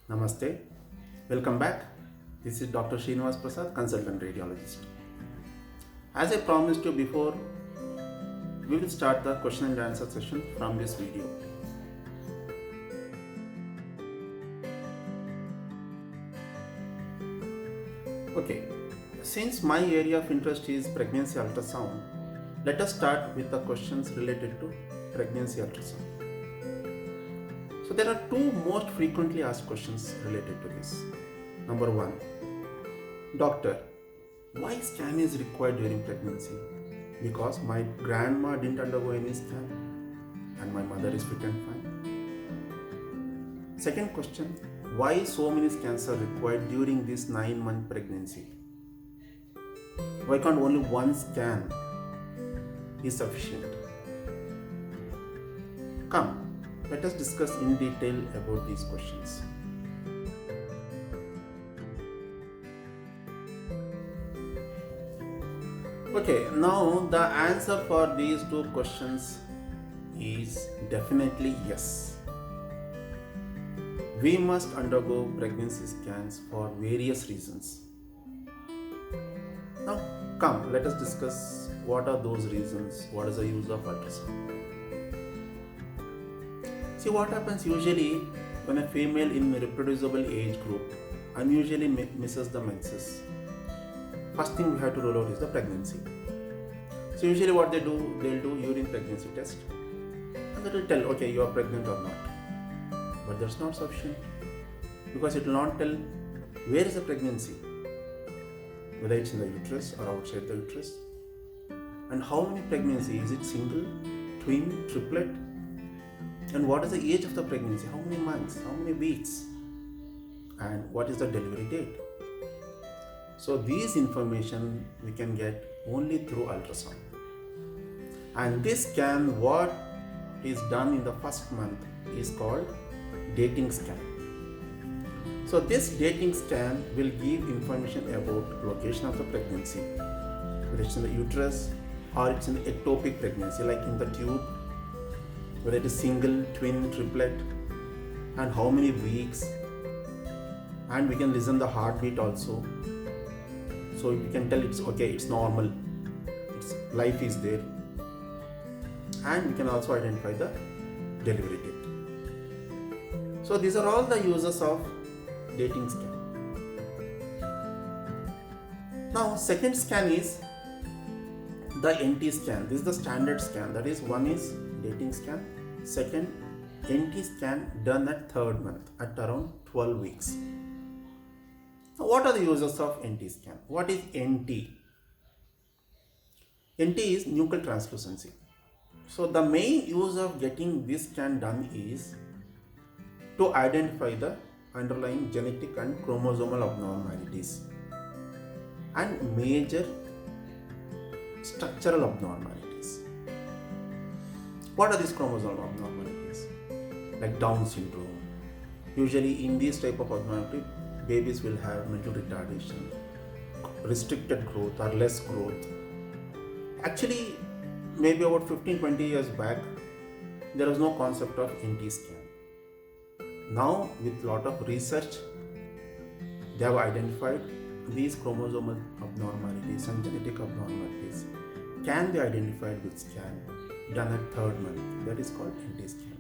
Namaste. Welcome back. This is Dr. Srinivasprasad, consultant radiologist. As I promised you before, we will start the question and answer session from this video. Okay, since my area of interest is pregnancy ultrasound, let us start with the questions related to pregnancy ultrasound. So there are two most frequently asked questions related to this. Number one, doctor, why scan is required during pregnancy? Because my grandma didn't undergo any scan and my mother is fit and fine. Second question, why so many scans are required during this 9-month pregnancy? Why can't only one scan is sufficient? Come, let us discuss in detail about these questions. Okay, now the answer for these two questions is definitely yes. We must undergo pregnancy scans for various reasons. Now, come, let us discuss what are those reasons, what is the use of ultrasound. See, what happens usually when a female in a reproducible age group unusually misses the menses. First thing we have to rule out is the pregnancy. So usually what they'll do urine pregnancy test and that will tell, okay, you are pregnant or not. But that's not sufficient because it will not tell where is the pregnancy, whether it's in the uterus or outside the uterus, and how many pregnancy, is it single, twin, triplet, and what is the age of the pregnancy, how many months, how many weeks, and what is the delivery date. So these information we can get only through ultrasound. And this scan, what is done in the first month is called dating scan. So this dating scan will give information about location of the pregnancy, whether it's in the uterus or it's in the ectopic pregnancy like in the tube, whether it is single, twin, triplet, and how many weeks, and we can listen the heartbeat also. So we can tell it's okay, it's normal, it's life is there, and we can also identify the delivery date. So these are all the uses of dating scan. Now second scan is the NT scan. This is the standard scan. That is, one is dating scan, second NT scan done at third month at around 12 weeks. Now, what are the uses of NT scan? What is NT? NT is nuchal translucency. So the main use of getting this scan done is to identify the underlying genetic and chromosomal abnormalities and major structural abnormalities. What are these chromosomal abnormalities? Like Down syndrome. Usually in this type of abnormality, babies will have mental retardation, restricted growth or less growth. Actually, maybe about 15-20 years back, there was no concept of NT scan. Now, with lot of research, they have identified these chromosomal abnormalities and genetic abnormalities can be identified with scan done at third month. That is called NT scan.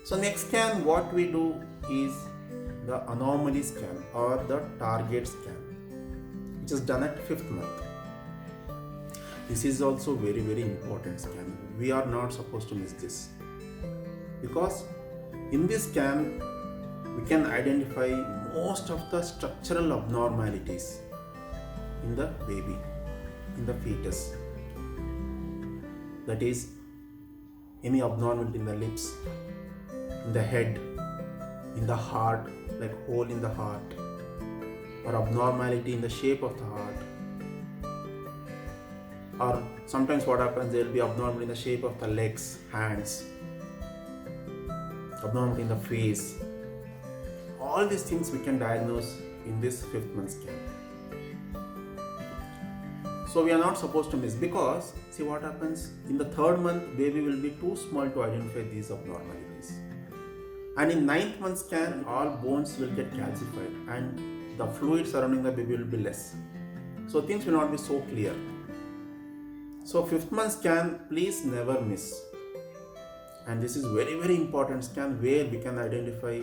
So next scan, what we do is the anomaly scan or the target scan, which is done at 5th month. This is also very, very important scan. We are not supposed to miss this because in this scan we can identify most of the structural abnormalities in the baby, in the fetus. That is, any abnormality in the lips, in the head, in the heart, like hole in the heart, or abnormality in the shape of the heart, or sometimes what happens, there will be abnormality in the shape of the legs, hands, abnormality in the face. All these things we can diagnose in this 5th month scan. So we are not supposed to miss because see what happens in the 3rd month, baby will be too small to identify these abnormalities. And in 9th month scan, all bones will get calcified and the fluid surrounding the baby will be less. So things will not be so clear. So 5th month scan, please never miss. And this is very, very important scan where we can identify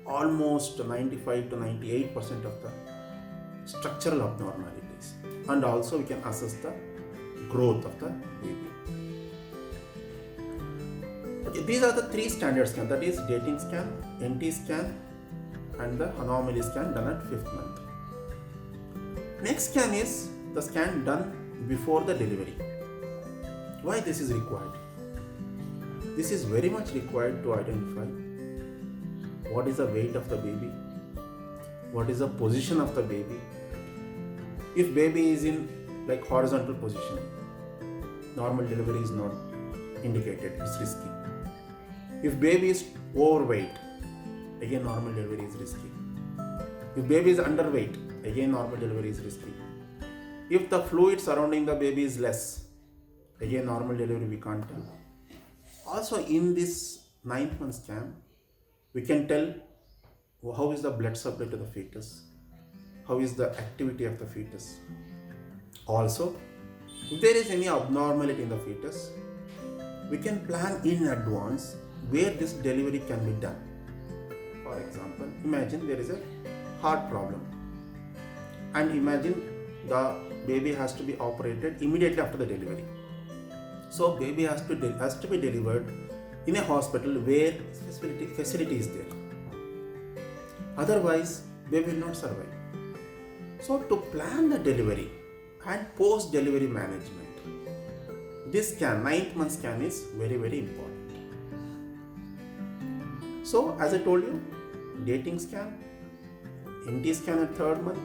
almost 95 to 98% of the structural abnormalities. And also we can assess the growth of the baby. Okay, these are the 3 standard scans, that is dating scan, NT scan and the anomaly scan done at 5th month. Next scan is the scan done before the delivery. Why this is required? This is very much required to identify what is the weight of the baby, what is the position of the baby. If baby is in like horizontal position, normal delivery is not indicated, it's risky. If baby is overweight, again normal delivery is risky. If baby is underweight, again normal delivery is risky. If the fluid surrounding the baby is less, again normal delivery we can't tell. Also in this 9th month scan, we can tell how is the blood supply to the fetus, how is the activity of the fetus. Also, if there is any abnormality in the fetus, we can plan in advance where this delivery can be done. For example, imagine there is a heart problem and imagine the baby has to be operated immediately after the delivery. So baby has to be delivered in a hospital where facility is there. Otherwise, baby will not survive. So to plan the delivery and post-delivery management, this scan, 9th month scan is very, very important. So as I told you, dating scan, NT scan at 3rd month,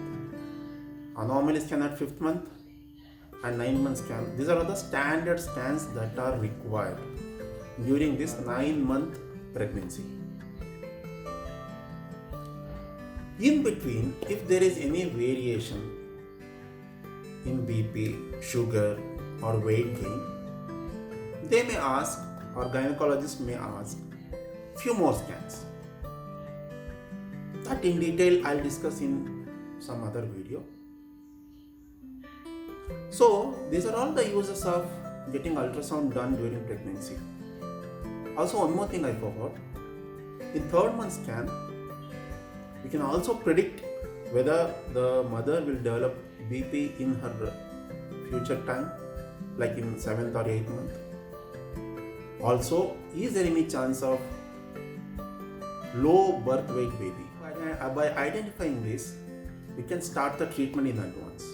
anomaly scan at 5th month and 9th month scan. These are the standard scans that are required during this 9-month pregnancy. In between, if there is any variation in BP, sugar or weight gain, they may ask, or gynecologist may ask, few more scans. That in detail I'll discuss in some other video. So these are all the uses of getting ultrasound done during pregnancy. Also one more thing I forgot. In 3rd month scan, we can also predict whether the mother will develop BP in her future time, like in 7th or 8th month. Also, is there any chance of low birth weight baby? By identifying this, we can start the treatment in advance.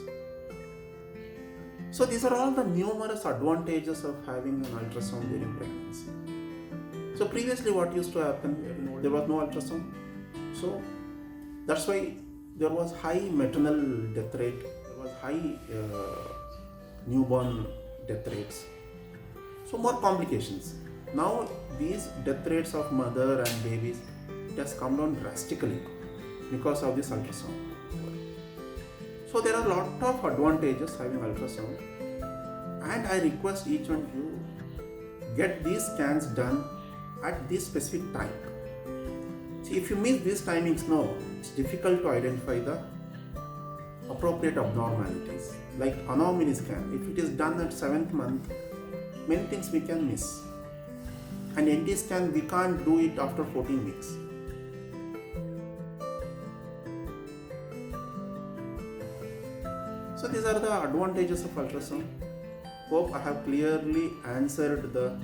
So these are all the numerous advantages of having an ultrasound during pregnancy. So previously what used to happen, there was no ultrasound. So that's why there was high maternal death rate, there was high newborn death rates. So more complications. Now these death rates of mother and babies, it has come down drastically because of this ultrasound. So there are a lot of advantages having ultrasound, and I request each one of you get these scans done at this specific time. See, if you miss these timings now, it's difficult to identify the appropriate abnormalities. Like anomaly scan, if it is done at 7th month, many things we can miss. And NT scan, we can't do it after 14 weeks. So these are the advantages of ultrasound. Hope I have clearly answered the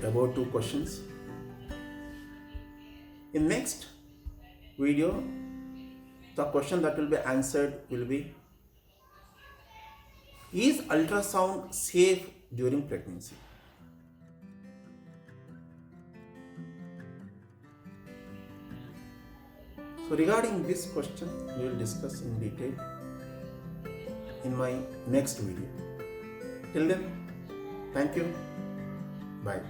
above 2 questions. In next video, the question that will be answered will be, is ultrasound safe during pregnancy? So regarding this question, we will discuss in detail in my next video. Till then, thank you. Bye.